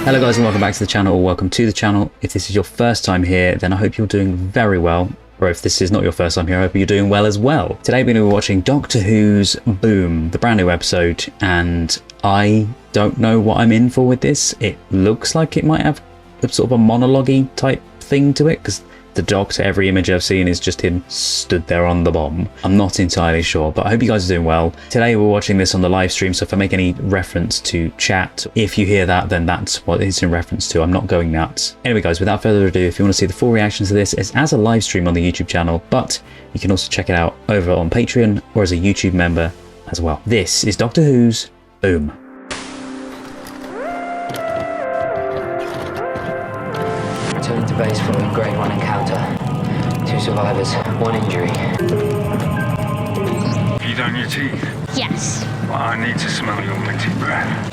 Hello guys and welcome back to the channel, or welcome to the channel. If this is your first time here, then I hope you're doing very well. Or if this is not your first time here, I hope you're doing well as well. Today we're going to be watching Doctor Who's Boom, the brand new episode, and I don't know what I'm in for with this. It looks like it might have sort of a monologue-y type thing to it, because the Doctor, every image I've seen is just him stood there on the bomb. I'm not entirely sure, but I hope you guys are doing well. Today we're watching this on the live stream, so if I make any reference to chat, if you hear that, then that's what it's in reference to. I'm not going nuts. Anyway guys, without further ado, if you want to see the full reactions to this, it's as a live stream on the YouTube channel, but you can also check it out over on Patreon or as a YouTube member as well. This is Doctor Who's Boom. Returning to base following grade 1 encounter. 2 survivors, 1 injury. You done your teeth? Yes. Well, I need to smell your minty breath.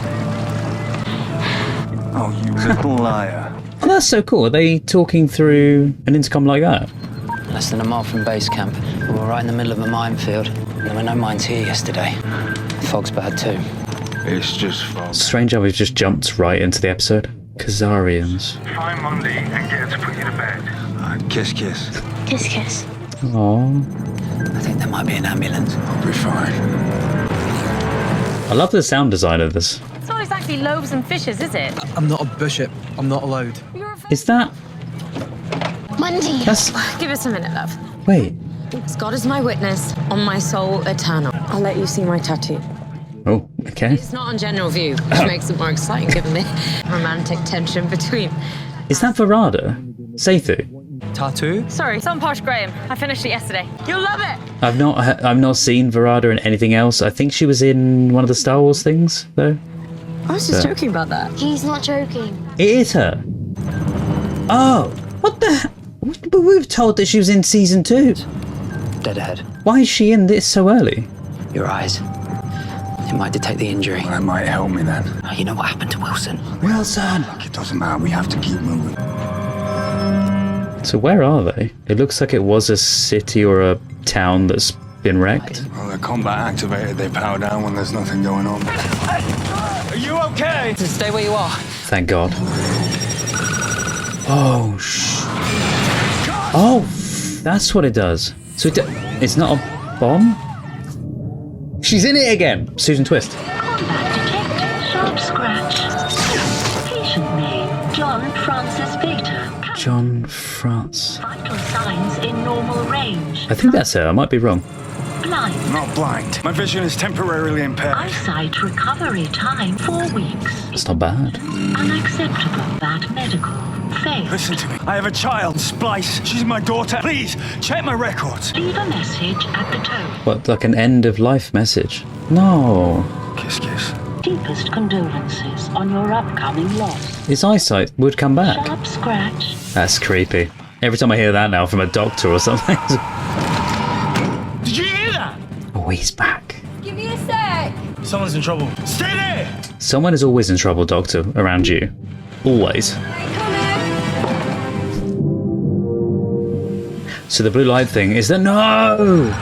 Oh, you little liar. Oh, that's so cool. Are they talking through an intercom like that? Less than a mile from base camp. We were right in the middle of a minefield. There were no mines here yesterday. The fog's bad too. It's just fog. Strange how we've just jumped right into the episode. Khazarians. Find Monday and get her to put you to bed. Kiss, kiss. Kiss, kiss. Aww. I think there might be an ambulance. I'll be fine. I love the sound design of this. It's not exactly loaves and fishes, is it? I'm not a bishop. I'm not allowed. Is that... Monday. That's... Give us a minute, love. Wait. As God is my witness, on my soul eternal. I'll let you see my tattoo. Oh, okay. It's not on general view, which makes it more exciting given the romantic tension between. Is that Varada? Sethu? Tattoo? Sorry, it's on Posh Graham. I finished it yesterday. You'll love it! I've not seen Varada in anything else. I think she was in one of the Star Wars things, though. I was just joking about that. He's not joking. It is her. Oh, what the... But we were told that she was in season 2. Dead ahead. Why is she in this so early? Your eyes. It might detect the injury. That might help me then. Oh, you know what happened to Wilson? Wilson! Look, it doesn't matter. We have to keep moving. So where are they? It looks like it was a city or a town that's been wrecked. Well, they're combat activated. They power down when there's nothing going on. Are you okay? Stay where you are. Thank God. Oh, Oh, that's what it does. So it's not a bomb? She's in it again! Susan Twist. Combat detected. Sharp scratch. Patient name, John Francis Bader. John France. Vital signs in normal range. I think that's her. I might be wrong. Blind. Not blind. My vision is temporarily impaired. Eyesight recovery time 4 weeks. That's not bad. Unacceptable. Bad medical. Failed. Listen to me. I have a child, Splice. She's my daughter. Please, check my records. Leave a message at the tone. What, like an end of life message? No. Kiss, kiss. Deepest condolences on your upcoming loss. His eyesight would come back. Sharp scratch. That's creepy. Every time I hear that now from a doctor or something. Did you hear that? Oh, he's back. Give me a sec! Someone's in trouble. Stay there! Someone is always in trouble, Doctor, around you. Always. So the blue light thing is that... No!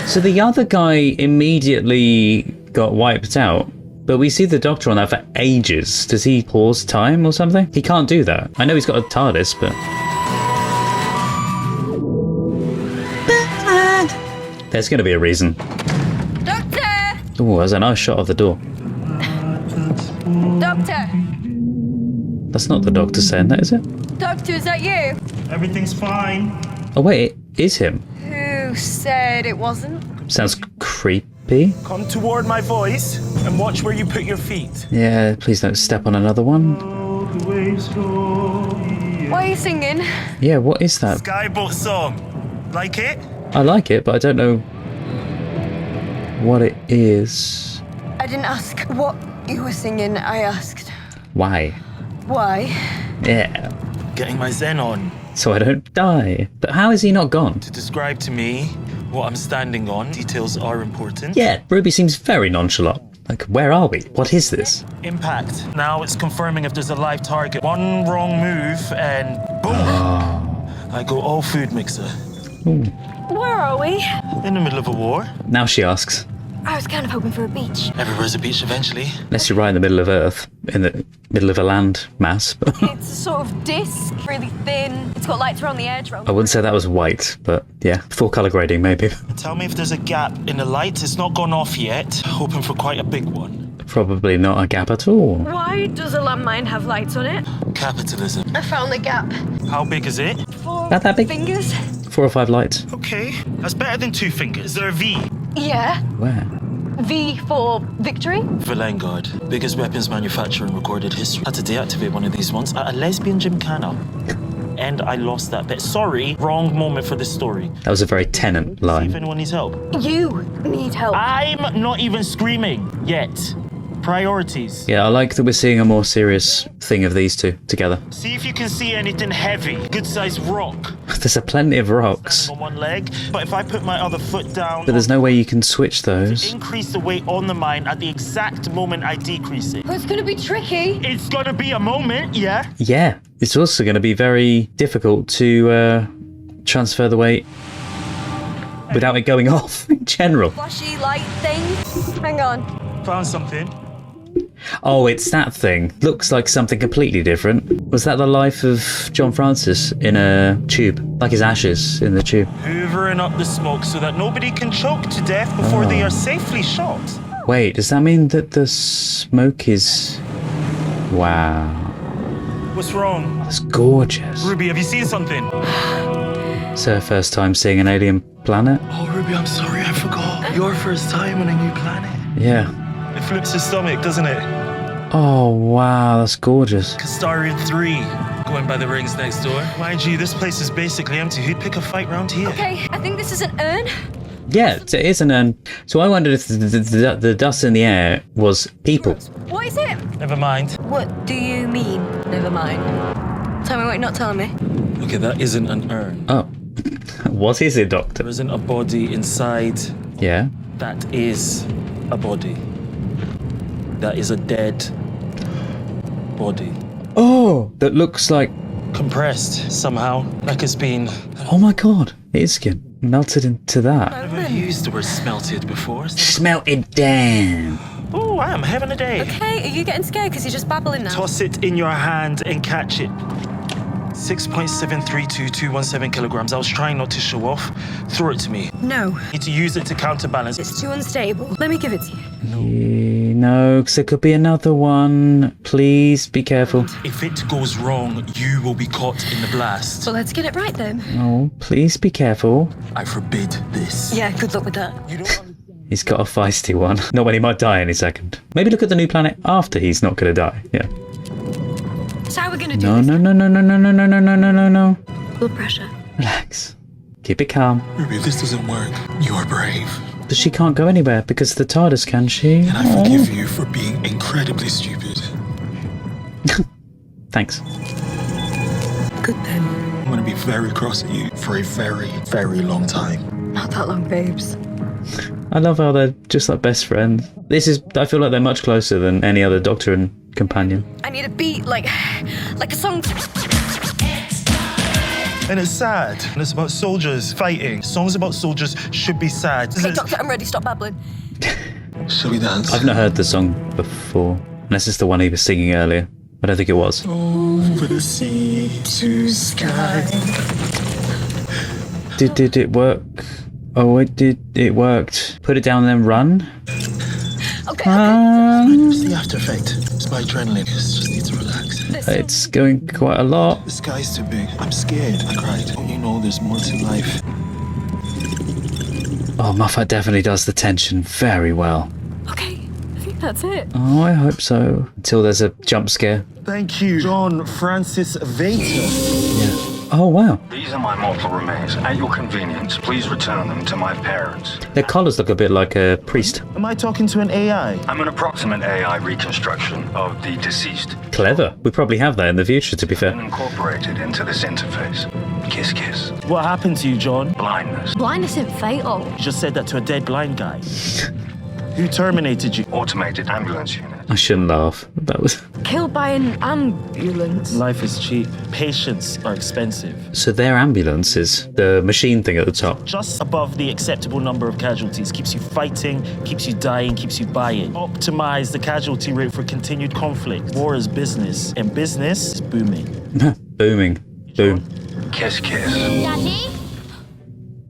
So the other guy immediately got wiped out, but we see the Doctor on that for ages. Does he pause time or something? He can't do that. I know he's got a TARDIS, but... There's going to be a reason. Doctor! Oh, there's a nice shot of the door. Doctor! That's not the Doctor saying that, is it? Doctor, is that you? Everything's fine. Oh wait, it is him. Who said it wasn't? Sounds creepy. Come toward my voice and watch where you put your feet. Yeah, please don't step on another one. Why are you singing? Yeah, what is that? Skyboat song. Like it? I like it, but I don't know what it is. I didn't ask what you were singing, I asked Why? why. Yeah, Getting my zen on. so I don't die. But how is he not gone? To describe to me what I'm standing on. Details are important. Yeah, Ruby seems very nonchalant. Like, where are we? What is this? Impact. Now it's confirming if there's a live target. One wrong move and boom! I go all food mixer. Where are we? In the middle of a war. Now she asks. I was kind of hoping for a beach. Everywhere's a beach eventually. Unless you're right in the middle of Earth, in the middle of a land mass. It's a sort of disc, really thin. It's got lights around the edge. I wouldn't say that was white, but yeah, full colour grading maybe. Tell me if there's a gap in the light. It's not gone off yet. Hoping for quite a big one. Probably not a gap at all. Why does a landmine have lights on it? Capitalism. I found the gap. How big is it? 4 Not that big. fingers. 4 or 5 lights. Okay, that's better than 2 fingers. Is there a V? Yeah. Where? V for victory. Vanguard, biggest weapons manufacturer in recorded history. Had to deactivate one of these once at a lesbian gymkhana. And I lost that bit. Sorry, wrong moment for this story. That was a very Tenant See if line. anyone needs help. You need help. I'm not even screaming yet. Priorities. Yeah, I like that we're seeing a more serious thing of these two together. See if you can see anything heavy. Good sized rock. There's a plenty of rocks, On one leg. But if I put my other foot down, but there's no way you can switch those. increase the weight on the mine at the exact moment I decrease it. Oh, it's gonna be tricky. It's gonna be a moment, yeah? Yeah, it's also going to be very difficult to transfer the weight without it going off in general. Flashy light thing. Hang on. Found something. Oh, it's that thing. Looks like something completely different. Was that the life of John Francis in a tube? Like his ashes in the tube? Hoovering up the smoke so that nobody can choke to death before they are safely shot. Wait, does that mean that the smoke is... Wow. What's wrong? That's gorgeous. Ruby, have you seen something? It's her first time seeing an alien planet? Oh, Ruby, I'm sorry, I forgot. Your first time on a new planet. Yeah. It flips his stomach, doesn't it? Oh, wow, that's gorgeous. Castarian 3, going by the rings next door. Mind you, this place is basically empty. Who'd pick a fight round here? Okay, I think this is an urn. Yeah, it is an urn. So I wondered if the dust in the air was people. What is it? Never mind. What do you mean? Never mind. Tell me what you're not telling me. Okay, that isn't an urn. Oh. What is it, Doctor? There isn't a body inside. Yeah. That is a body. That is a dead body. Oh, that looks like... Compressed somehow, like it's been... Oh my god, it is skin. Melted into that. I've never used the word smelted before. Melted down. Oh, I'm having a day. Okay, are you getting scared because you're just babbling now? Toss it in your hand and catch it. 6.732217 kilograms. I was trying not to show off. Throw it to me. No, Need to use it to counterbalance. it's too unstable. Let me give it to you. No, because there could be another one. Please be careful. If it goes wrong, you will be caught in the blast. Well, let's get it right then. Oh, please be careful. I forbid this. Yeah, good luck with that. You don't understand. He's got a feisty one. Not when he might die any second. Maybe look at the new planet after he's not going to die. Yeah. So how are we gonna do No, this? no, no, no, no, no, no, no, no, no, no, no, no. Blood pressure. Relax. Keep it calm. Ruby, if this doesn't work, you are brave. But she can't go anywhere because of the TARDIS, can she? And I forgive you for being incredibly stupid. Thanks. Good then. I'm gonna be very cross at you for a very, very long time. Not that long, babes. I love how they're just like best friends. I feel like they're much closer than any other Doctor and companion. I need a beat, like a song. And it's sad. And it's about soldiers fighting. Songs about soldiers should be sad. Hey, Doctor, I'm ready. Stop babbling. Shall we dance? I've not heard the song before, unless it's the one he was singing earlier. I don't think it was. Over the sea to sky. Did it work? Oh, it worked. Put it down and then run? Okay. It's the after effect. It's my adrenaline. Just need to relax. It's going quite a lot. The sky's too big. I'm scared. I cried. Don't you know there's more to life? Oh, Moffat definitely does the tension very well. Okay, I think that's it. Oh, I hope so. Until there's a jump scare. Thank you, John Francis Vater. Yeah. Oh, wow. These are my mortal remains. At your convenience, please return them to my parents. Their collars look a bit like a priest. Am I talking to an AI? I'm an approximate AI reconstruction of the deceased Clever. We probably have that in the future, to be and fair. incorporated into this interface. Kiss, kiss. What happened to you, John? Blindness. Blindness isn't fatal. You just said that to a dead blind guy. Who terminated you? Automated ambulance unit. I shouldn't laugh. That was... Killed by an ambulance. Life is cheap. Patients are expensive. So their ambulance is the machine thing at the top. Just above the acceptable number of casualties. Keeps you fighting, keeps you dying, keeps you buying. Optimize the casualty rate for continued conflict. War is business, and business is booming. Booming. Boom. Kiss, kiss. Daddy?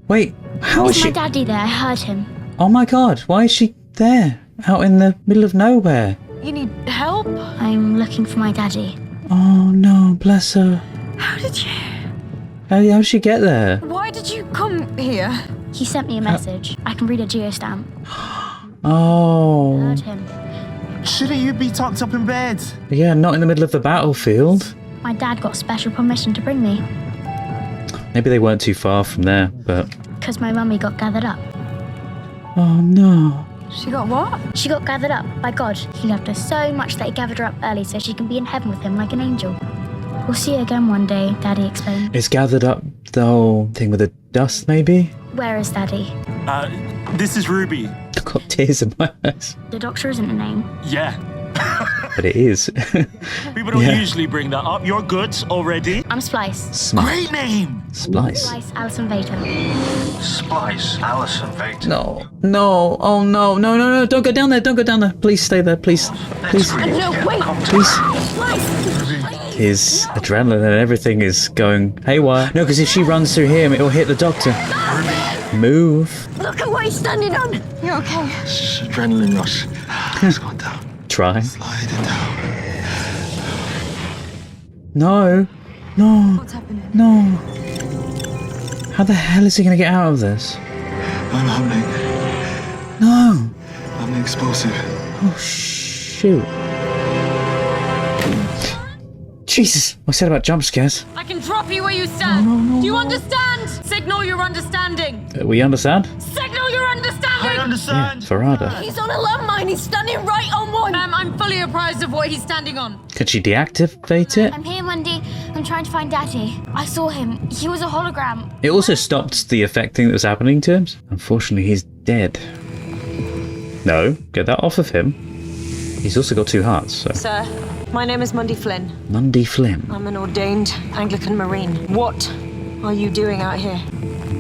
Wait, how is Is my she... daddy there? I heard him. Oh my god, why is she there? Out in the middle of nowhere? You need help? I'm looking for my daddy. Oh no, bless her. How did you... How did she get there? Why did you come here? He sent me a message. I can read a geostamp. Oh. Heard him. Shouldn't you be tucked up in bed? Yeah, not in the middle of the battlefield. My dad got special permission to bring me. Maybe they weren't too far from there, but... Because my mummy got gathered up. Oh no. She got what? She got gathered up by God. He loved her so much that he gathered her up early so she can be in heaven with him like an angel. We'll see her again one day, Daddy explained. It's gathered up the whole thing with the dust, maybe? Where is Daddy? This is Ruby. I've got tears in my eyes. The doctor isn't a name. Yeah. But it is. People don't Yeah. usually bring that up. You're good already. I'm Splice. Great name. Splice. Splice Alison Vader. Splice, Allison Vader. No. No. Oh no. No, no, no. Don't go down there. Don't go down there. Please stay there. Please. Please. No, wait. Please. His adrenaline and everything is going haywire. No, because if she runs through him, it'll hit the doctor. Move. Look at what he's standing on. You're okay. Adrenaline rush. It's gone down. Try. Slide it down. No. No. What's happening? No. How the hell is he going to get out of this? I'm humming. No. I'm the explosive. Oh, shoot. Jesus. I said about jump scares. I can drop you where you stand. Do you understand? Signal your understanding. We understand? Signal your understanding. I Yeah, understand. Varada. He's on a landmine. He's standing right on one. Ma'am, I'm fully apprised of what he's standing on. Could she deactivate it? I'm here, Monday. I'm trying to find Daddy. I saw him. He was a hologram. It also stopped the effect thing that was happening to him. Unfortunately, he's dead. No, get that off of him. He's also got 2 hearts, so... Sir, my name is Mundy Flynn. Mundy Flynn. I'm an ordained Anglican Marine. What are you doing out here?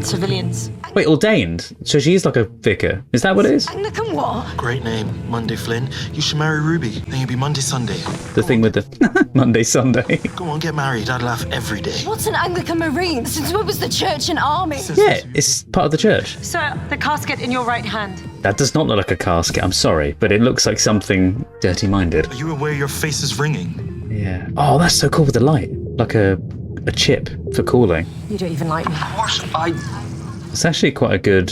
Civilians. Wait, ordained? So she is like a vicar. Is that what it is? Anglican what? Great name, Monday Flynn. You should marry Ruby. Then you'll be Monday Sunday. The thing with the Monday, Sunday. Go on, get married. I'd laugh every day. What's an Anglican Marine? Since when was the church an army? Yeah, it's part of the church. Sir, the casket in your right hand. That does not look like a casket, I'm sorry, but it looks like something dirty-minded. Are you aware your face is ringing? Yeah. Oh, that's so cool with the light. Like a chip for calling. You don't even like me. Of course, I... It's actually quite a good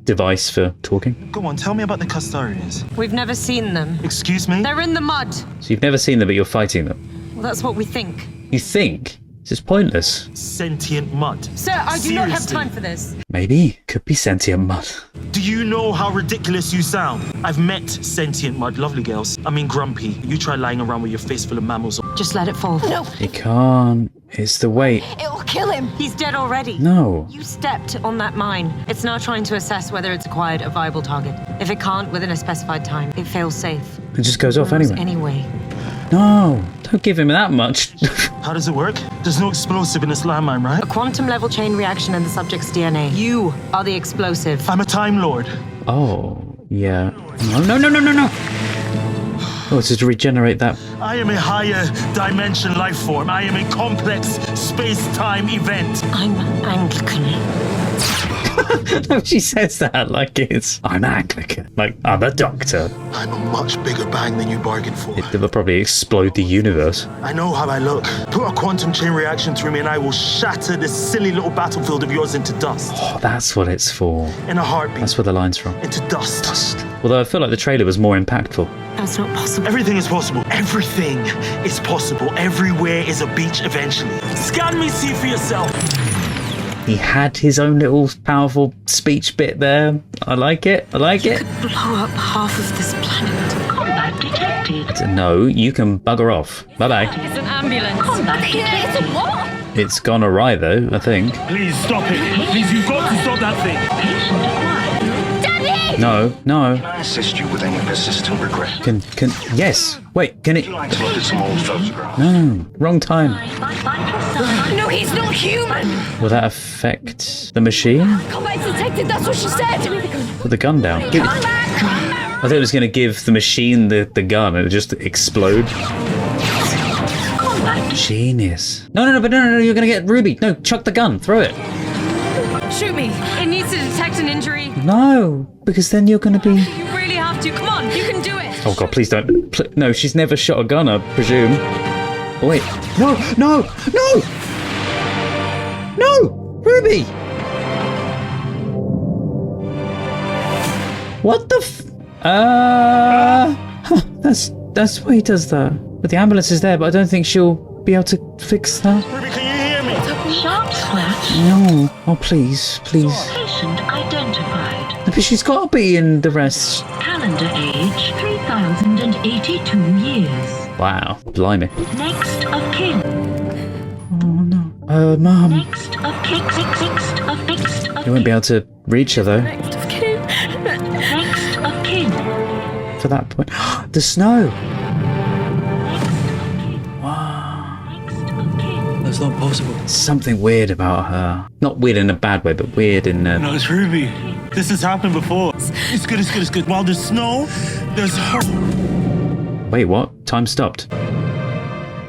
device for talking. Go on, tell me about the Custarians. We've never seen them. Excuse me? They're in the mud. So you've never seen them, but you're fighting them. Well, that's what we think. You think? It's just pointless. Sentient mud. Sir, I do not have Seriously? time for this. Maybe. Could be sentient mud. Do you know how ridiculous you sound? I've met sentient mud, lovely girls. I mean grumpy. You try lying around with your face full of mammals. Just let it fall. No, You can't. It's the weight. it'll kill him. He's dead already. No. You stepped on that mine. It's now trying to assess whether it's acquired a viable target. If it can't within a specified time, it fails safe. It just goes off Blows anyway. Anyway. No. Don't give him that much. How does it work? There's no explosive in this landmine, right? A quantum level chain reaction in the subject's DNA. You are the explosive. I'm a Time Lord. Oh, yeah. No, no, no, no, no, no. Oh, it's to regenerate that. I am a higher dimension life form. I am a complex space-time event. I'm Anglican. No, she says that like it's, I'm Anglican. Like, I'm a doctor. I'm a much bigger bang than you bargained for. It will probably explode the universe. I know how I look. Put a quantum chain reaction through me and I will shatter this silly little battlefield of yours into dust. Oh, that's what it's for. In a heartbeat. That's where the line's from. Into dust. Although I feel like the trailer was more impactful. That's not possible. Everything is possible. Everything is possible. Everywhere is a beach eventually. Scan me, see for yourself. He had his own little powerful speech bit there. I like it. I like it. Blow up half of this planet. Combat detected. No, you can bugger off. Bye-bye. It's an ambulance. It's a what? It's gone awry though, I think. Please stop it. Please, you've got to stop that thing. Patient acquired. Daddy! No, no. Can I assist you with any persistent regret? Yes. Wait, can it? Would you like to look at some old photographs? No, wrong time. No, he's not human. Will that affect the machine? Combat detected, that's what she said. Put the gun down. Come back. I thought it was going to give the machine the gun. It would just explode. Genius. No, you're going to get Ruby. No, chuck the gun. Throw it. Shoot me. It needs to detect an injury. No, because then you're going to be... You really have to. Come on, you can do it. Oh God, please don't. No, she's never shot a gun, I presume. Oh, wait. No! Ruby! What the That's why he does that. But the ambulance is there, but I don't think she'll be able to fix that. Ruby, can you hear me? Sharp scratch. No. Oh, please. Patient identified. But she's got to be in the rest. Calendar age 3082 years. Wow. Blimey. Next of kin. Oh, no. Mum. Next of kin. Next of You won't be able to reach her, though. Next of kin. For that point. The snow. That's not possible. Something weird about her. Not weird in a bad way, but weird in a... No, it's Ruby. This has happened before. It's good. While there's snow, there's her. Wait, what? Time stopped.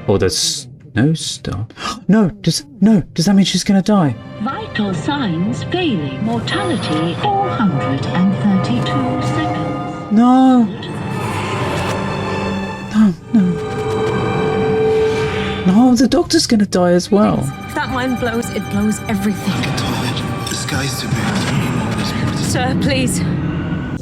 Or there's no stop. No, does that mean she's gonna die? Vital signs failing. Mortality 432 seconds. No. No, the doctor's gonna die as well. If that mind blows, it blows everything. The sky's too big. Sir, please.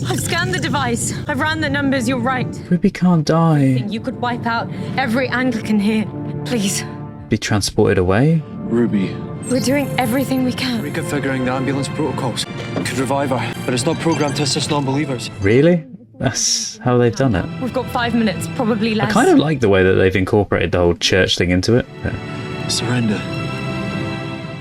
I've scanned the device. I've ran the numbers. You're right. Ruby can't die. You could wipe out every Anglican here. Please. Be transported away? Ruby, We're doing everything we can. reconfiguring the ambulance protocols. Could revive her, but it's not programmed to assist non-believers. Really? That's how they've done it. We've got 5 minutes, probably less. I kind of like the way that they've incorporated the whole church thing into it. Surrender.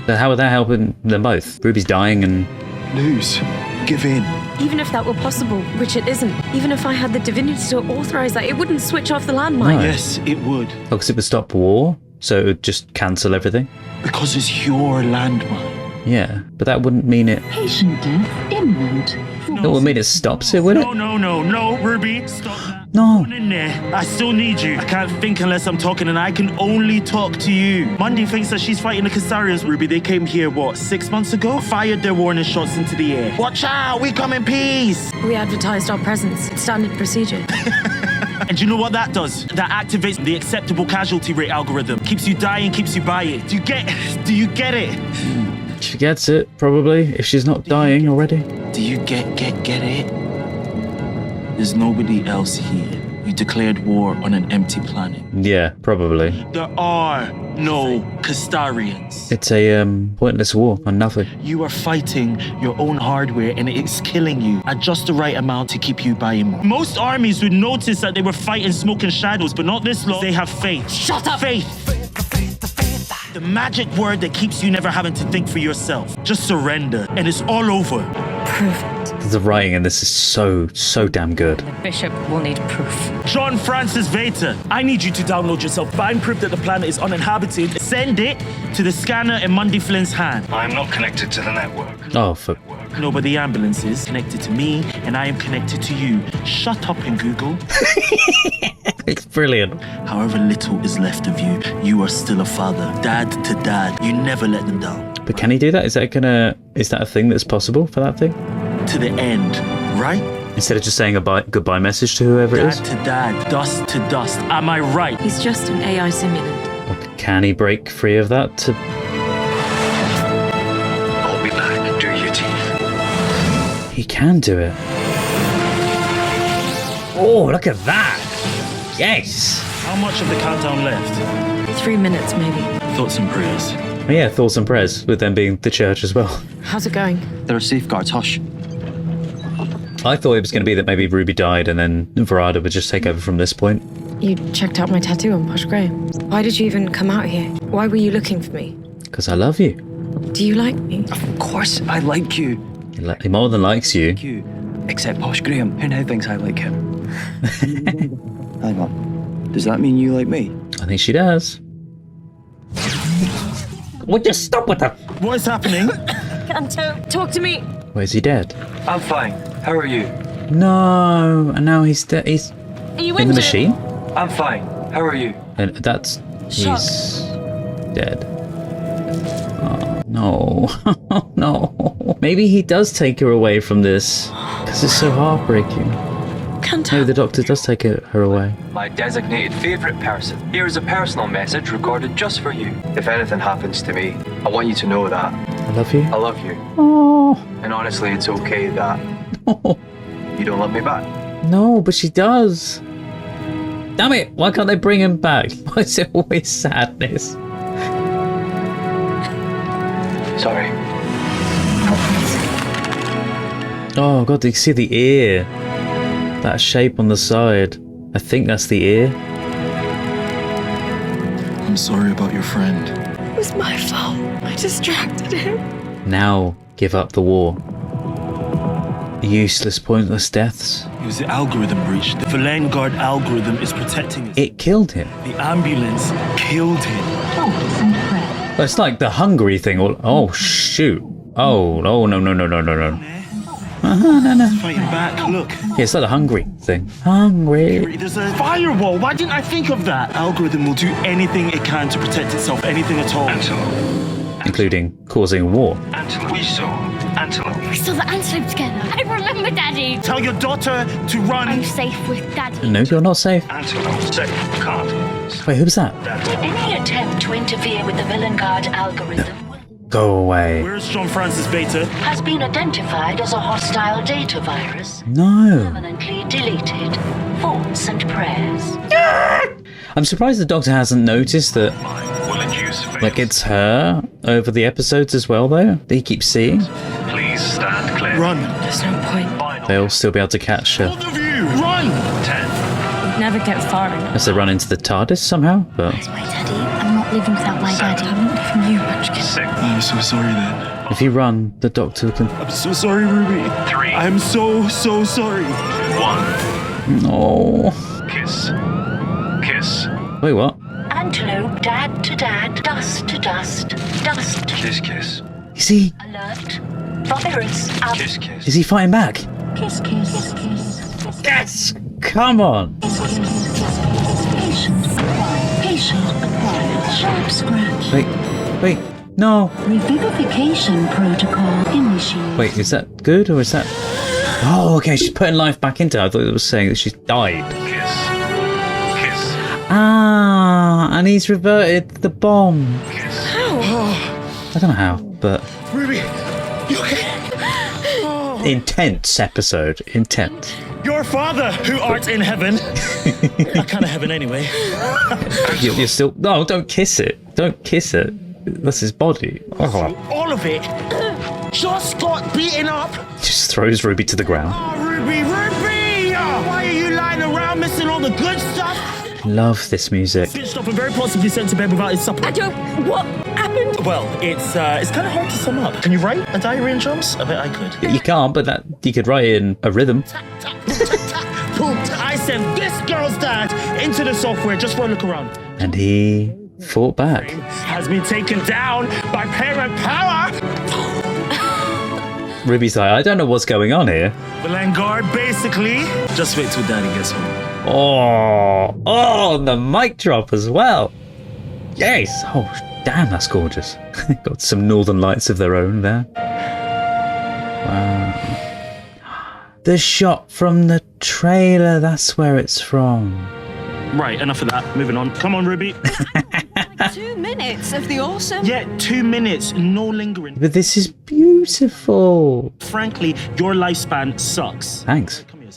But how would that help them both? Ruby's dying and... Lose. Give in. Even if that were possible, which it isn't, even if I had the divinity to authorize that, it wouldn't switch off the landmine. No. Yes, it would. Oh, because it would stop war? So it would just cancel everything? Because it's your landmine. Yeah, but that wouldn't mean it... Patient death imminent. That would mean it stops it, would it? No, Ruby. Stop that. No. Go in there. I still need you. I can't think unless I'm talking, and I can only talk to you. Monday thinks that she's fighting the Caesarians, Ruby. They came here, 6 months ago? Fired their warning shots into the air. Watch out, we come in peace. We advertised our presence. It's standard procedure. And do you know what that does? That activates the acceptable casualty rate algorithm. Keeps you dying, keeps you by it. Do you get it? She gets it, probably, if she's not dying already. Do you get it? There's nobody else here. You declared war on an empty planet. Yeah, probably. There are no Caesarians. It's a pointless war on nothing. You are fighting your own hardware and it's killing you at just the right amount to keep you buying more. Most armies would notice that they were fighting smoke and shadows, but not this lot. They have faith. Shut up! Faith. The magic word that keeps you never having to think for yourself. Just surrender and it's all over. Prove it. The writing in this is so damn good. The bishop will need proof. John Francis Vater, I need you to download yourself. Find proof that the planet is uninhabited. Send it to the scanner in Mundy Flynn's hand. I'm not connected to the network. Oh, for... No, but the ambulance is connected to me, and I am connected to you. Shut up and Google. It's brilliant. However little is left of you, you are still a father. Dad to dad. You never let them down. But can he do that? Is that a thing that's possible for that thing? To the end, right? Instead of just saying a goodbye message to whoever it is? Dad to dad, dust to dust. Am I right? He's just an AI simulant. Or can he break free of that to... I'll be back. Do your teeth. He can do it. Oh, look at that. Yes. How much of the countdown left? 3 minutes, maybe. Thoughts and prayers. Oh, yeah, thoughts and prayers, with them being the church as well. How's it going? There are safeguards, hush. I thought it was going to be that maybe Ruby died and then Varada would just take over from this point. You checked out my tattoo on Posh Grey. Why did you even come out here? Why were you looking for me? Because I love you. Do you like me? Of course, I like you. He more than likes you. Except Posh Graham, who now thinks I like him. Hang on. Does that mean you like me? I think she does. Well, just stop with that. What is happening? Canto, talk to me. Where's he dead? I'm fine. How are you? No, and now he's dead. He's Are you in the injured? machine? I'm fine. How are you? And that's... Shock. He's dead. Oh, no. No. Maybe he does take her away from this. Because it's so heartbreaking. Canto. Maybe the doctor does take her away. My designated favourite person. Here is a personal message recorded just for you. If anything happens to me, I want you to know that I love you. I love you. Oh. And honestly, it's okay that you don't love me back. No, but she does. Damn it! Why can't they bring him back? Why is it always sadness? Sorry. Oh god, do you see the ear? That shape on the side. I think that's the ear. I'm sorry about your friend. It was my fault. I distracted him. Now give up the war. Useless, pointless deaths. It was the algorithm breach. The Valengard algorithm is protecting us. It killed him. The ambulance killed him. Well, it's like the hungry thing. Oh shoot. Oh no. No. Fighting back, look. Yeah, it's like the hungry thing. Hungry. There's a firewall. Why didn't I think of that? Algorithm will do anything it can to protect itself, anything at all. Antelope. Including causing war. Antelope. We saw antelope. We saw the antelope together. I remember, Daddy. Tell your daughter to run. I'm safe with Daddy. No, you're not safe. Antelope. Safe. Can't. Wait, who was that? Any attempt to interfere with the Valengard algorithm Go away. Where's John Francis Beta? has been identified as a hostile data virus. No. Permanently deleted. Thoughts and prayers. I'm surprised the doctor hasn't noticed that, Will induce faith. like, it's her over the episodes as well, though, that he keeps seeing. Please stand clear. Run. There's no point. Final They'll still be able to catch her. Both of you, run. 10. Never get far enough. Unless they run into the TARDIS somehow, but... Where's my Daddy? I'm not living without my Daddy. I'm not leaving you, Munchkin. 6. I'm so sorry then. If you run, the doctor can... I'm so sorry, Ruby. 3. I'm so sorry. 1. No. Kiss. Kiss. Wait, what? Antelope, dad to dad, dust to dust, dust. Kiss. Kiss. Is he... Alert. Virus out. Kiss. Kiss. Is he fighting back? Kiss, kiss, kiss. Yes! Come on! Patient acquired. Sharp scratch. Wait, no! Revivification protocol initiated. Wait, is that good, or is that... Oh, okay, she's putting life back into her. I thought it was saying that she's died. Kiss. Kiss. Ah, and he's reverted the bomb. Kiss. I don't know how, but... Ruby, you okay? Intense episode. Intense. Your father, who art in heaven. I kind of heaven anyway. You're still... No, don't kiss it. Don't kiss it. That's his body. Oh. All of it just got beaten up. Just throws Ruby to the ground. Oh, Ruby! Why are you lying around missing all the good stuff? Love this music. Switched off and very possibly sent to bed without his supper. I don't. What happened? Well, it's kind of hard to sum up. Can you write a diary in drums? I bet I could. You can't, but that you could write in a rhythm. I sent this girl's dad into the software just for a look around. And he fought back. Has been taken down by parent power. Ruby's like, I don't know what's going on here. Valengard, basically. Just wait till daddy gets home. Oh, the mic drop as well. Yes. Oh, damn, that's gorgeous. Got some northern lights of their own there. Wow. The shot from the trailer, that's where it's from. Right, enough of that. Moving on. Come on, Ruby. 2 minutes of the awesome. Yeah, 2 minutes. No lingering. But this is beautiful. Frankly, your lifespan sucks. Thanks. Come here.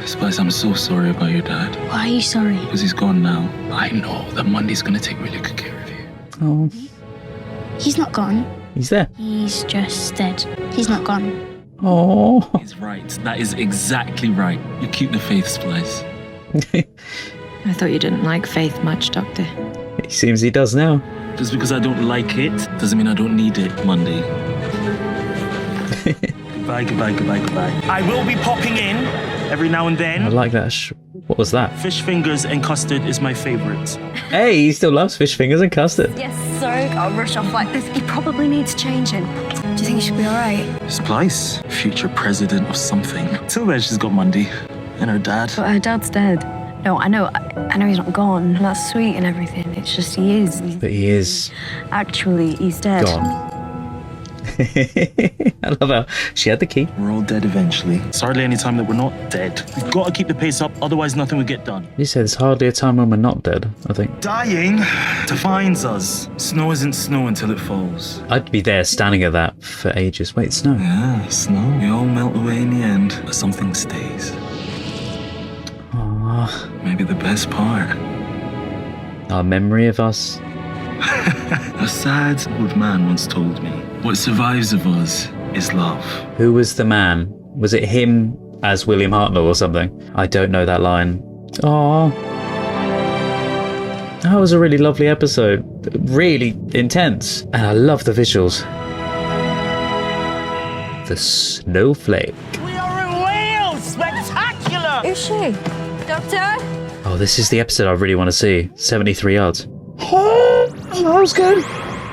Spice, I'm so sorry about your dad. Why are you sorry? Because he's gone now. I know that Monty's gonna take really good care of you. Oh, He's not gone. he's there. He's just dead. He's not gone. Oh. He's right. That is exactly right. You keep the faith, Splice. I thought you didn't like faith much, Doctor. It seems he does now. Just because I don't like it doesn't mean I don't need it, Monday. Goodbye, goodbye, goodbye, goodbye. I will be popping in every now and then. I like that. What was that? Fish fingers and custard is my favourite. Hey, he still loves fish fingers and custard. Yes, so I'll rush off like this. He probably needs changing. Do you think he should be alright? Splice, future president of something. Till then, she's got Monday and her dad. But her dad's dead. No, I know he's not gone. That's sweet and everything. It's just he is. But he is. Actually, he's dead. Gone. I love how she had the key. We're all dead eventually. It's hardly any time that we're not dead. We've got to keep the pace up, otherwise nothing will get done. You said there's hardly a time when we're not dead, I think. Dying defines us. Snow isn't snow until it falls. I'd be there standing at that for ages. Wait, snow. Yeah, snow. We all melt away in the end, but something stays. Aww. Maybe the best part. Our memory of us. A sad old man once told me, what survives of us is love. Who was the man? Was it him as William Hartnell or something? I don't know that line. Aww. That was a really lovely episode. Really intense. And I love the visuals. The snowflake. We are in Wales! Spectacular! Who's she? Doctor? Oh, this is the episode I really want to see. 73 yards. That was good.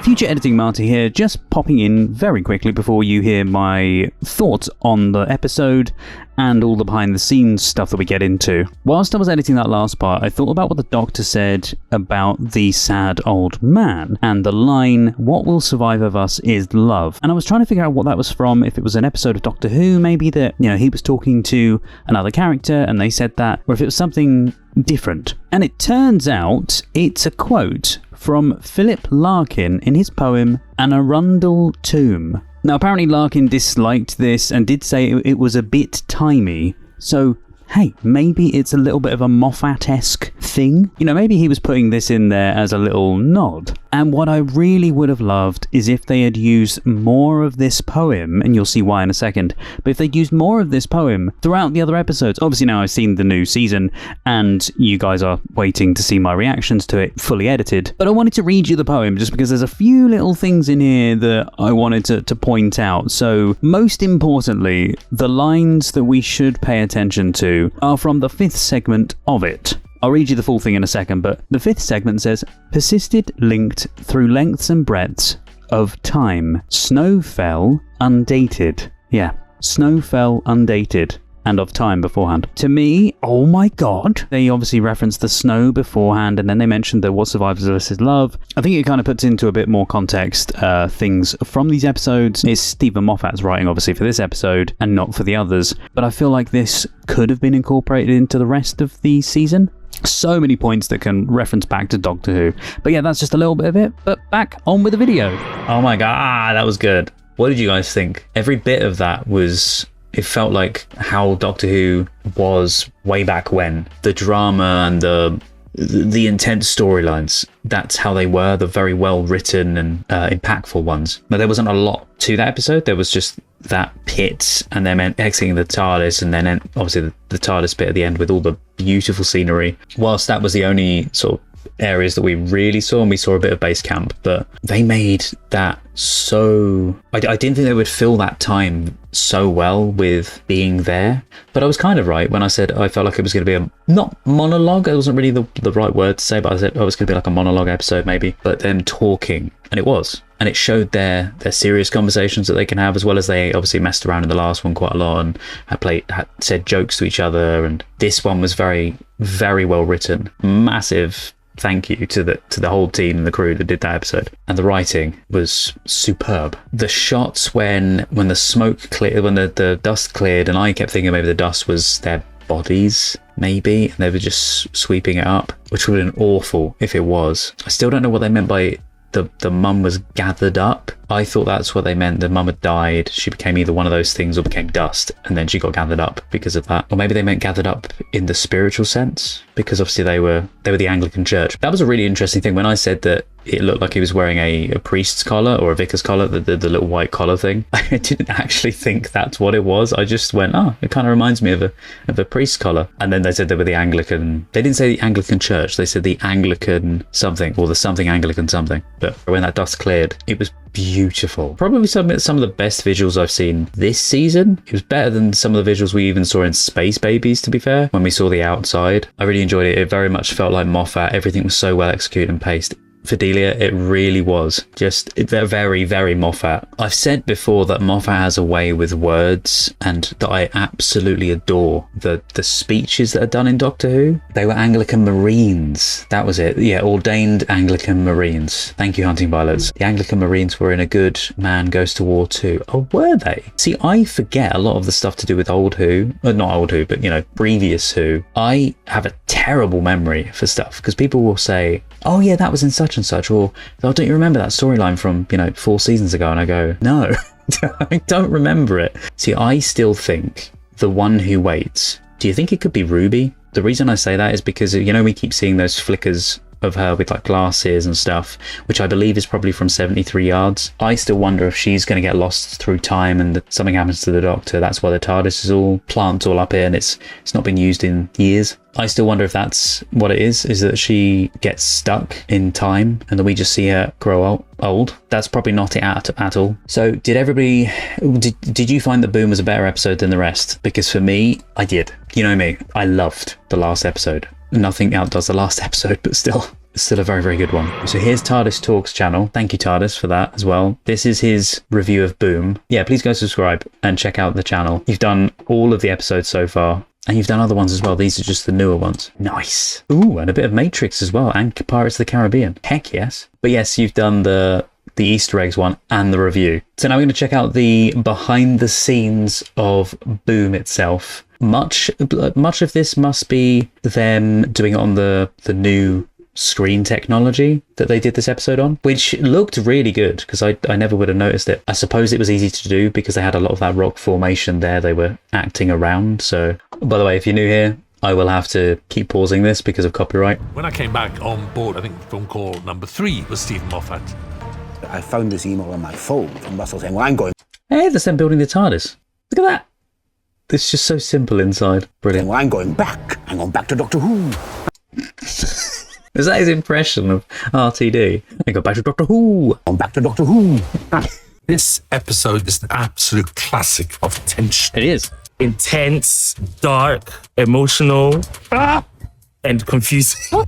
Future Editing Marty here, just popping in very quickly before you hear my thoughts on the episode and all the behind the scenes stuff that we get into. Whilst I was editing that last part, I thought about what the doctor said about the sad old man and the line, "What will survive of us is love." And I was trying to figure out what that was from, if it was an episode of Doctor Who, maybe that, he was talking to another character and they said that, or if it was something different. And it turns out it's a quote from Philip Larkin in his poem An Arundel Tomb. Now apparently Larkin disliked this and did say it was a bit timey, so hey, maybe it's a little bit of a Moffat-esque thing. Maybe he was putting this in there as a little nod. And what I really would have loved is if they had used more of this poem, and you'll see why in a second, but if they'd used more of this poem throughout the other episodes. Obviously now I've seen the new season, and you guys are waiting to see my reactions to it fully edited. But I wanted to read you the poem just because there's a few little things in here that I wanted to point out. So most importantly, the lines that we should pay attention to are from the 5th segment of it. I'll read you the full thing in a second, but the 5th segment says, "Persisted linked through lengths and breadths of time. Snow fell undated." Yeah, snow fell undated. And of time beforehand. To me, oh my god. They obviously referenced the snow beforehand, and then they mentioned that what survives of us is love. I think it kind of puts into a bit more context things from these episodes. It's Stephen Moffat's writing, obviously, for this episode, and not for the others. But I feel like this could have been incorporated into the rest of the season. So many points that can reference back to Doctor Who. But yeah, that's just a little bit of it. But back on with the video. Oh my god, that was good. What did you guys think? Every bit of that was... It felt like how Doctor Who was way back when. The drama and the intense storylines, that's how they were, the very well written and impactful ones. But there wasn't a lot to that episode. There was just that pit and them exiting the TARDIS, and then obviously the TARDIS bit at the end with all the beautiful scenery. Whilst that was the only sort of areas that we really saw, and we saw a bit of base camp, but they made that so... I didn't think they would fill that time so well with being there, but I was kind of right when I said I felt like it was going to be a, not monologue, it wasn't really the right word to say, but I said, oh, it's going to be like a monologue episode maybe, but them talking, and it was. And it showed their serious conversations that they can have, as well as they obviously messed around in the last one quite a lot and had said jokes to each other, and this one was very, very well written. Massive thank you to the whole team and the crew that did that episode. And the writing was superb. The shots when the smoke cleared, when the dust cleared, and I kept thinking maybe the dust was their bodies, maybe, and they were just sweeping it up, which would have been awful if it was. I still don't know what they meant by the mum was gathered up. I thought that's what they meant. The mum had died. She became either one of those things or became dust, and then she got gathered up because of that. Or maybe they meant gathered up in the spiritual sense, because obviously they were the Anglican Church. That was a really interesting thing when I said that it looked like he was wearing a priest's collar or a vicar's collar, the little white collar thing. I didn't actually think that's what it was. I just went, oh, it kind of reminds me of a priest's collar. And then they said they were the Anglican. They didn't say the Anglican Church. They said the Anglican something, or the something Anglican something. But when that dust cleared, it was beautiful. Probably some of the best visuals I've seen this season. It was better than some of the visuals we even saw in Space Babies, to be fair, when we saw the outside. I really enjoyed it. It very much felt like Moffat. Everything was so well executed and paced. For Delia, it really was just very, very Moffat. I've said before that Moffat has a way with words, and that I absolutely adore the speeches that are done in Doctor Who. They were Anglican Marines. That was it. Yeah, ordained Anglican Marines. Thank you, Hunting Pilots. The Anglican Marines were in A Good Man Goes to War too. Oh, were they? See, I forget a lot of the stuff to do with old Who. Not old Who, but, previous Who. I have a terrible memory for stuff, because people will say, oh yeah, that was in such and such, or oh, don't you remember that storyline from 4 seasons ago? And I go, no, I don't remember it. See, I still think The One Who Waits. Do you think it could be Ruby? The reason I say that is because we keep seeing those flickers of her with like glasses and stuff, which I believe is probably from 73 yards. I still wonder if she's going to get lost through time and something happens to the Doctor. That's why the TARDIS is all up here and it's not been used in years. I still wonder if that's what it is that she gets stuck in time and then we just see her grow old. That's probably not it at all. So did you find that Boom was a better episode than the rest? Because for me, I did. You know me, I loved the last episode. Nothing outdoes the last episode, but still a very, very good one. So here's TARDIS Talks channel. Thank you, TARDIS, for that as well. This is his review of Boom. Yeah, please go subscribe and check out the channel. You've done all of the episodes so far, and you've done other ones as well. These are just the newer ones. Nice. Ooh, and a bit of Matrix as well, and Pirates of the Caribbean. Heck yes. But yes, you've done the Easter eggs one and the review. So now we're going to check out the behind the scenes of Boom itself. Much of this must be them doing it on the new screen technology that they did this episode on, which looked really good because I never would have noticed it. I suppose it was easy to do because they had a lot of that rock formation there they were acting around. So, by the way, if you're new here, I will have to keep pausing this because of copyright. When I came back on board, I think phone call number 3 was Stephen Moffat. I found this email on my phone from Russell saying, well, I'm going... Hey, that's them building the TARDIS. Look at that. It's just so simple inside. Brilliant. Well, I'm going back. I'm going back to Doctor Who. Is that his impression of RTD? I go back to Doctor Who. I'm back to Doctor Who. This episode is an absolute classic of tension. It is. Intense, dark, emotional, and confusing.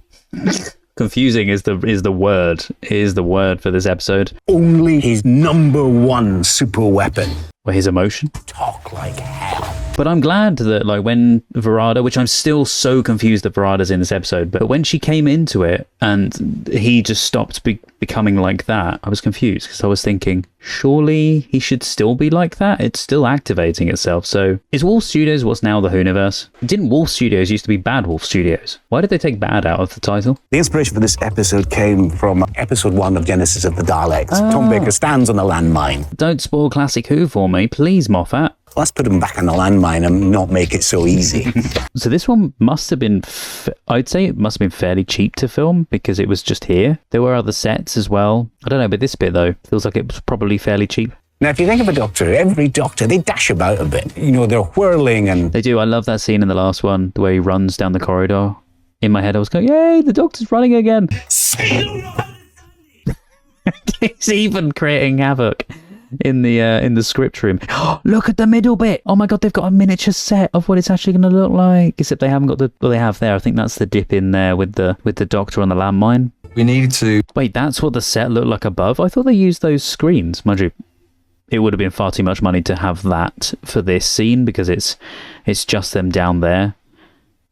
Confusing is the word. Is the word for this episode. Only his number one super weapon. Well, his emotion. Talk like hell. But I'm glad that, like, when Varada, which I'm still so confused that Varada's in this episode, but when she came into it and he just stopped becoming like that, I was confused because I was thinking, surely he should still be like that? It's still activating itself. So is Wolf Studios what's now the Whoniverse? Didn't Wolf Studios used to be Bad Wolf Studios? Why did they take bad out of the title? The inspiration for this episode came from episode 1 of Genesis of the Daleks. Tom Baker stands on a landmine. Don't spoil classic Who for me, please, Moffat. Let's put him back on the landmine and not make it so easy. So this one must have been, I'd say it must have been fairly cheap to film because it was just here. There were other sets as well. I don't know, but this bit though, feels like it was probably fairly cheap. Now, if you think of a Doctor, every Doctor, they dash about a bit. They're whirling and... They do. I love that scene in the last one, the way he runs down the corridor. In my head, I was going, yay, the Doctor's running again. He's even creating havoc in the script room. Look at the middle bit. Oh my god, they've got a miniature set of what it's actually going to look like. Except they haven't got they have there. I think that's the dip in there with the Doctor on the landmine. We need to... Wait, that's what the set looked like above? I thought they used those screens. Mind you, it would have been far too much money to have that for this scene because it's just them down there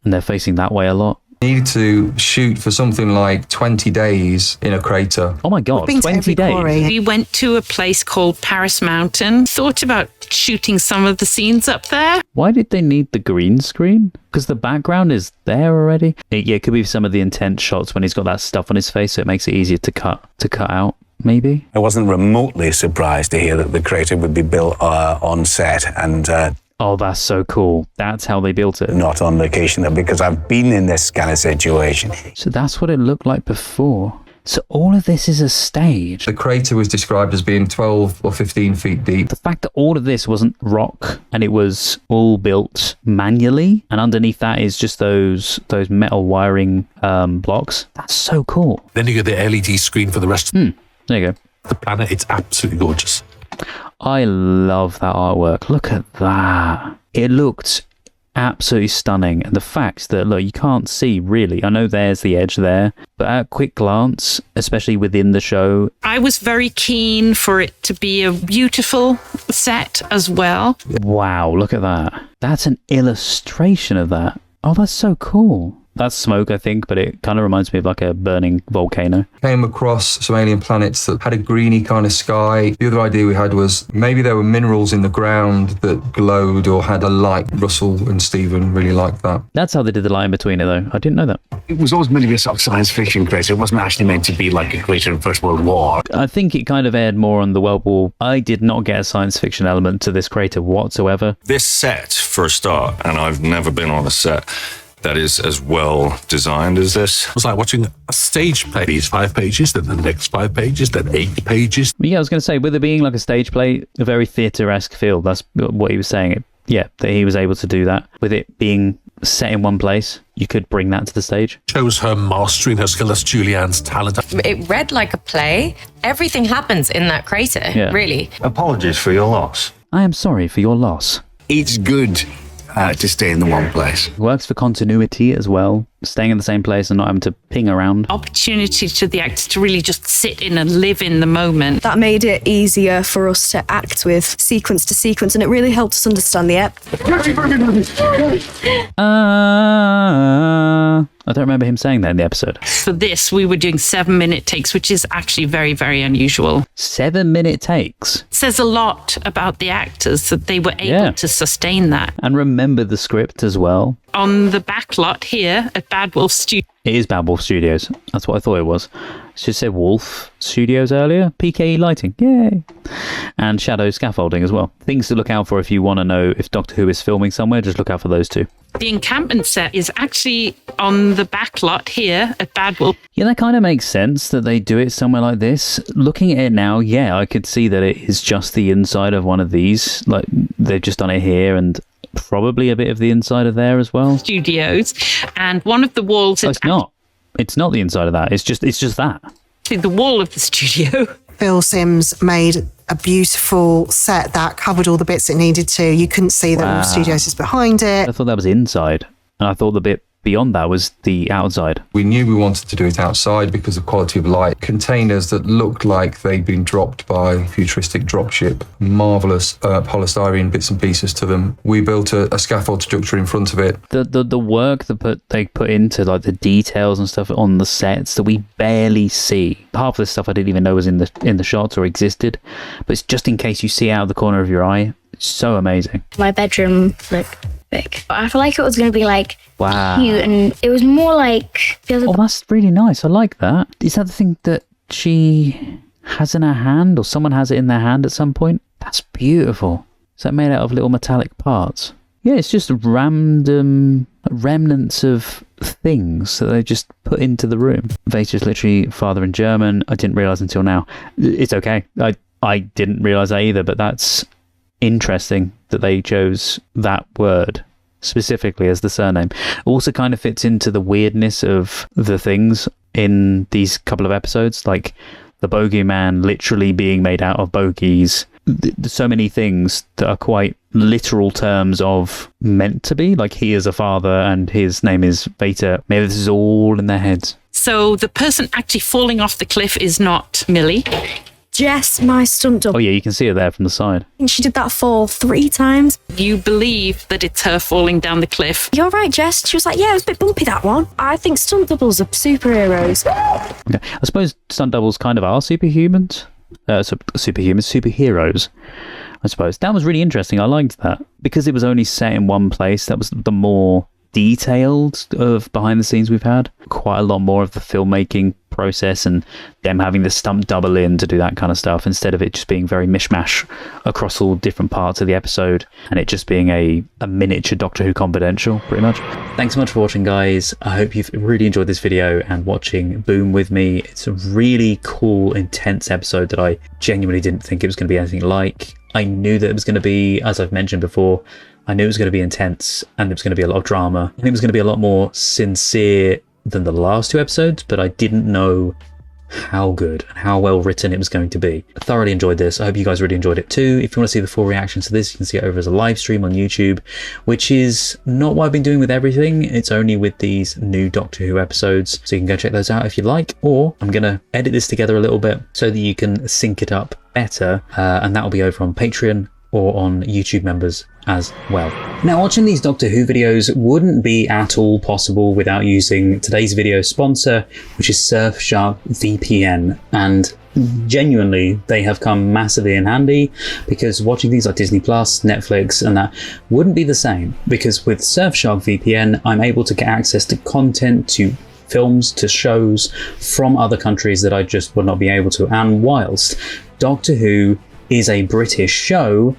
and they're facing that way a lot. Need to shoot for something like 20 days in a crater. Oh my god, 20 days. We went to a place called Paris Mountain. Thought about shooting some of the scenes up there. Why did they need the green screen? Because the background is there already. It could be some of the intense shots when he's got that stuff on his face, so it makes it easier to cut out. Maybe. I wasn't remotely surprised to hear that the crater would be built on set and oh, that's so cool. That's how they built it. Not on location, because I've been in this kind of situation. So that's what it looked like before. So all of this is a stage. The crater was described as being 12 or 15 feet deep. The fact that all of this wasn't rock and it was all built manually, and underneath that is just those metal wiring blocks. That's so cool. Then you get the LED screen for the rest. There you go. The planet. It's absolutely gorgeous. I love that artwork. Look at that. It looked absolutely stunning. And the fact that, look, you can't see really. I know there's the edge there, but at a quick glance, especially within the show, I was very keen for it to be a beautiful set as well. Wow, look at that. That's an illustration of that. Oh, that's so cool. That's smoke, I think, but it kind of reminds me of like a burning volcano. Came across some alien planets that had a greeny kind of sky. The other idea we had was maybe there were minerals in the ground that glowed or had a light. Russell and Stephen really liked that. That's how they did the line between it, though. I didn't know that. It was always meant to be a sort of science fiction crater. It wasn't actually meant to be like a crater in First World War. I think it kind of aired more on the World War. I did not get a science fiction element to this crater whatsoever. This set, for a start, and I've never been on a set that is as well designed as this. It was like watching a stage play. These 5 pages, then the next 5 pages, then 8 pages. Yeah, I was going to say, with it being like a stage play, a very theatre-esque feel. That's what he was saying. Yeah, that he was able to do that. With it being set in one place, you could bring that to the stage. Shows her mastery and her skill as Julianne's talent. It read like a play. Everything happens in that crater, really. Apologies for your loss. I am sorry for your loss. It's good to stay in the one place. Works for continuity as well, staying in the same place and not having to ping around. Opportunity to the actors to really just sit in and live in the moment. That made it easier for us to act with sequence to sequence, and it really helped us understand the ep. I don't remember him saying that in the episode. For this, we were doing 7-minute takes, which is actually very, very unusual. 7-minute takes? It says a lot about the actors that they were able to sustain that. And remember the script as well. On the back lot here at Bad Wolf Studios. It is Bad Wolf Studios. That's what I thought it was. It should say Wolf Studios earlier. PKE lighting. Yay. And shadow scaffolding as well. Things to look out for if you want to know if Doctor Who is filming somewhere. Just look out for those two. The encampment set is actually on the back lot here at Bad Wolf. Yeah, that kind of makes sense that they do it somewhere like this. Looking at it now, yeah, I could see that it is just the inside of one of these. Like, they've just done it here and probably a bit of the inside of there as well. Studios, and one of the walls. Oh, it's not. It's not the inside of that. It's just that. The wall of the studio. Phil Sims made a beautiful set that covered all the bits it needed to. You couldn't see that Wolf Studios is behind it. I thought that was inside, and I thought the bit beyond that was the outside. We knew we wanted to do it outside because of quality of light. Containers that looked like they'd been dropped by a futuristic dropship. Marvellous polystyrene bits and pieces to them. We built a scaffold structure in front of it. The work that they put into like the details and stuff on the sets that we barely see. Half of the stuff I didn't even know was in the shots or existed, but it's just in case you see out of the corner of your eye. It's so amazing. My bedroom looked big. I feel like it was going to be like cute, and it was more like... Oh, that's really nice. I like that. Is that the thing that she has in her hand, or someone has it in their hand at some point? That's beautiful. Is that made out of little metallic parts? Yeah, it's just random remnants of things that they just put into the room. Vader's literally father in German. I didn't realise until now. It's okay. I didn't realise that either, but that's interesting that they chose that word specifically as the surname. Also kind of fits into the weirdness of the things in these couple of episodes, like the bogeyman literally being made out of bogies. So many things that are quite literal terms of meant to be, like he is a father and his name is Vader. Maybe this is all in their heads. So the person actually falling off the cliff is not Millie. Jess, my stunt double. Oh yeah, you can see her there from the side. And she did that fall 3 times. You believe that it's her falling down the cliff. You're right, Jess. She was like, yeah, it was a bit bumpy, that one. I think stunt doubles are superheroes. Okay. I suppose stunt doubles kind of are superhumans. Superheroes, I suppose. That was really interesting. I liked that. Because it was only set in one place, that was the more detailed of behind the scenes we've had. Quite a lot more of the filmmaking process and them having the stunt double in to do that kind of stuff, instead of it just being very mishmash across all different parts of the episode and it just being a miniature Doctor Who Confidential, pretty much. Thanks so much for watching, guys. I hope you've really enjoyed this video and watching Boom with me. It's a really cool, intense episode that I genuinely didn't think it was going to be anything like. I knew that it was going to be, as I've mentioned before, I knew it was going to be intense and it was going to be a lot of drama and it was going to be a lot more sincere than the last 2 episodes, but I didn't know how good and how well written it was going to be. I thoroughly enjoyed this. I hope you guys really enjoyed it too. If you want to see the full reactions to this, you can see it over as a live stream on YouTube, which is not what I've been doing with everything. It's only with these new Doctor Who episodes, so you can go check those out if you like, or I'm going to edit this together a little bit so that you can sync it up better, and that will be over on Patreon or on YouTube members as well. Now, watching these Doctor Who videos wouldn't be at all possible without using today's video sponsor, which is Surfshark VPN, and genuinely they have come massively in handy, because watching things like Disney Plus, Netflix and that wouldn't be the same, because with Surfshark VPN I'm able to get access to content, to films, to shows from other countries that I just would not be able to. And whilst Doctor Who is a British show,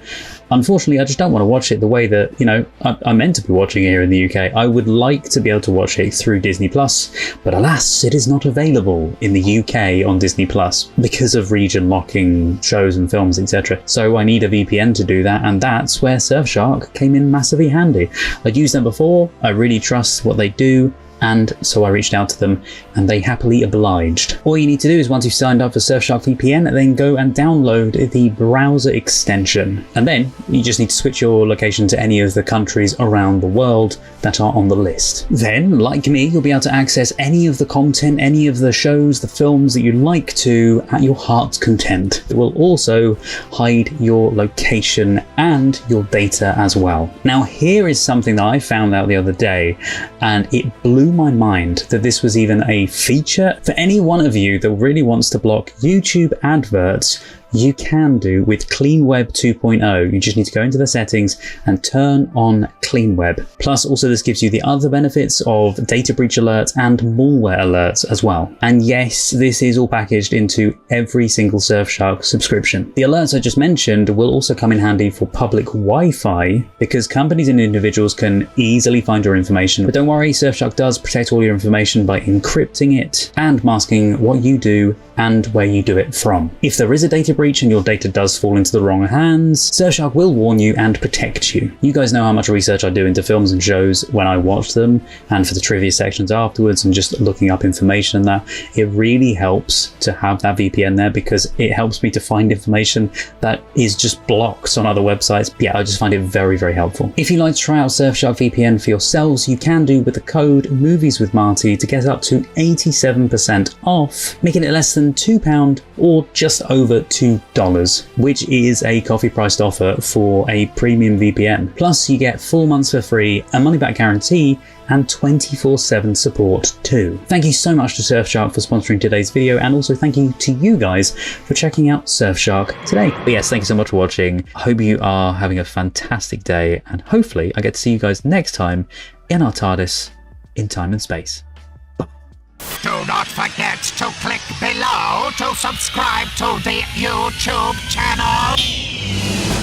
unfortunately I just don't want to watch it the way that, you know, I'm meant to be watching it here in the UK. I would like to be able to watch it through Disney Plus, but alas, it is not available in the UK on Disney Plus because of region locking shows and films, etc. So I need a VPN to do that, and that's where Surfshark came in massively handy. I'd used them before, I really trust what they do, and so I reached out to them and they happily obliged. All you need to do is, once you've signed up for Surfshark VPN, then go and download the browser extension, and then you just need to switch your location to any of the countries around the world that are on the list. Then, like me, you'll be able to access any of the content, any of the shows, the films that you like to, at your heart's content. It will also hide your location and your data as well. Now, here is something that I found out the other day, and it blew my mind that this was even a feature. For any one of you that really wants to block YouTube adverts, you can do with Clean Web 2.0. You just need to go into the settings and turn on Clean Web. Plus, also this gives you the other benefits of data breach alerts and malware alerts as well. And yes, this is all packaged into every single Surfshark subscription. The alerts I just mentioned will also come in handy for public Wi-Fi, because companies and individuals can easily find your information. But don't worry, Surfshark does protect all your information by encrypting it and masking what you do and where you do it from. If there is a data breach and your data does fall into the wrong hands, Surfshark will warn you and protect you. You guys know how much research I do into films and shows when I watch them, and for the trivia sections afterwards and just looking up information and that. It really helps to have that VPN there, because it helps me to find information that is just blocked on other websites. Yeah, I just find it very, very helpful. If you'd like to try out Surfshark VPN for yourselves, you can do with the code Movies with Marty to get up to 87% off, making it less than £2 or just over $2, which is a coffee priced offer for a premium VPN. Plus you get 4 months for free, a money back guarantee, and 24/7 support too. Thank you so much to Surfshark for sponsoring today's video, and also thank you to you guys for checking out Surfshark today. But yes, thank you so much for watching. I hope you are having a fantastic day, and hopefully I get to see you guys next time in our TARDIS in time and space. Do not forget to click below to subscribe to the YouTube channel.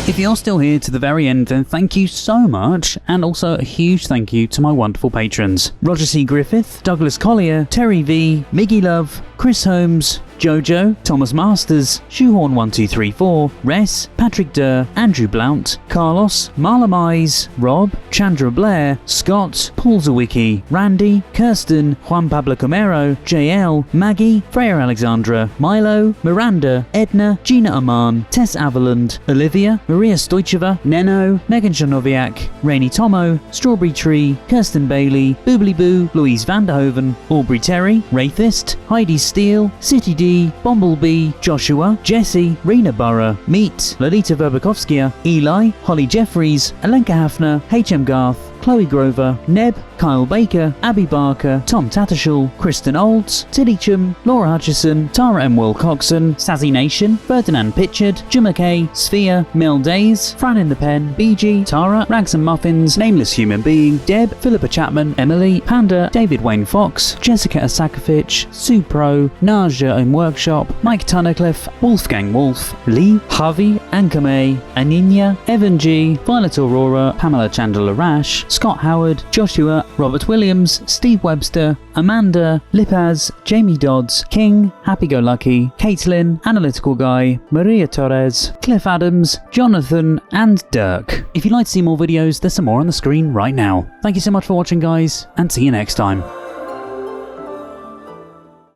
If you're still here to the very end, then thank you so much, and also a huge thank you to my wonderful patrons: Roger C. Griffith, Douglas Collier, Terry V, Miggy Love, Chris Holmes, Jojo, Thomas Masters, Shoehorn1234, Res, Patrick Durr, Andrew Blount, Carlos, Marla Mize, Rob, Chandra Blair, Scott, Paul Zawicki, Randy, Kirsten, Juan Pablo Camero, JL, Maggie, Freya Alexandra, Milo, Miranda, Edna, Gina Aman, Tess Avaland, Olivia, Maria Stoicheva, Neno, Megan Janoviak, Rainy Tomo, Strawberry Tree, Kirsten Bailey, Boobly Boo, Louise Vanderhoven, Aubrey Terry, Wraithist, Heidi Steele, City D, Bumblebee, Joshua, Jesse, Rena Burra, Meet, Lolita Verbakovskia, Eli, Holly Jeffries, Alenka Hafner, HM Garth, Chloe Grover, Neb, Kyle Baker, Abby Barker, Tom Tattersall, Kristen Olds, Tilly Chum, Laura Hutchison, Tara M. Wilcoxon, Sazzy Nation, Ferdinand Pitchard, Jim McKay, Sphere, Mel Days, Fran in the Pen, BG, Tara, Rags and Muffins, Nameless Human Being, Deb, Philippa Chapman, Emily, Panda, David Wayne Fox, Jessica Asakovich, Supro, Naja in Workshop, Mike Tunnicliffe, Wolfgang Wolf, Lee, Harvey, Ankame, Aninya, Evan G, Violet Aurora, Pamela Chandler Rash, Scott Howard, Joshua, Robert Williams, Steve Webster, Amanda, Lipaz, Jamie Dodds, King, Happy Go Lucky, Caitlin, Analytical Guy, Maria Torres, Cliff Adams, Jonathan, and Dirk. If you'd like to see more videos, there's some more on the screen right now. Thank you so much for watching, guys, and see you next time.